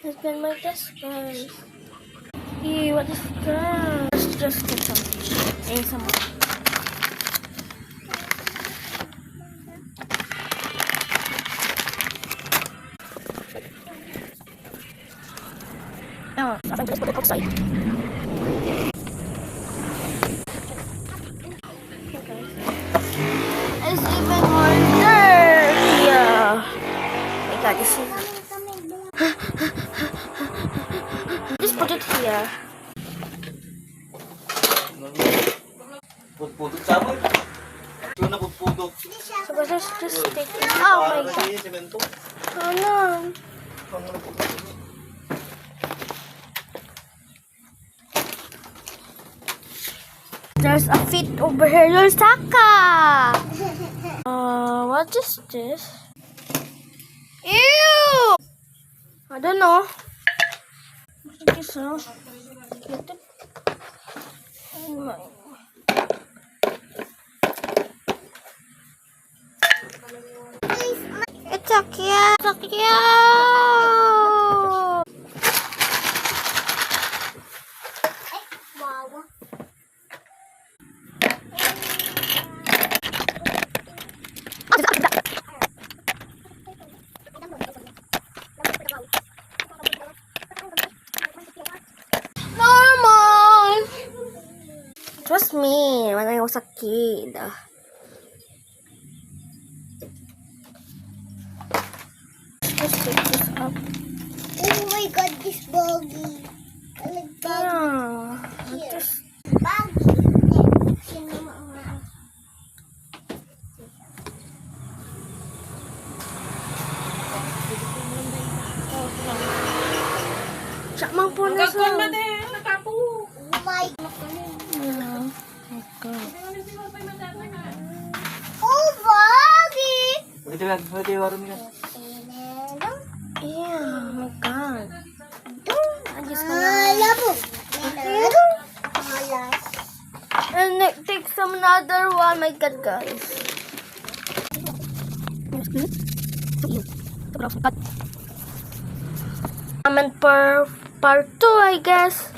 has been my test, guys. Ew, what is that? Let's just get some ASMR. Now, I'm just put it outside. It's even more dirty. Oh my god, this is... Just put it here. Putpudok sa mo. Ito na putpudok. So let's just take it. Oh my god. Oh no. There's a fit over here. There's Taka. What is this? Ew! I don't know. What is this? Oh my. It's so cute. So cute. Normal. Trust me, when I was a kid. Let's pick this up. Oh my god, this boggy. I like boggy. Yeah. Here. Boggy. Siya mang po na sa... Oh my Yeah. Oh god. Oh, boggy. Pwede ba? Pwede warum yan. Yeah, oh my god. I just Labo. And take some another one. My god, guys. Comment for part 2, I guess.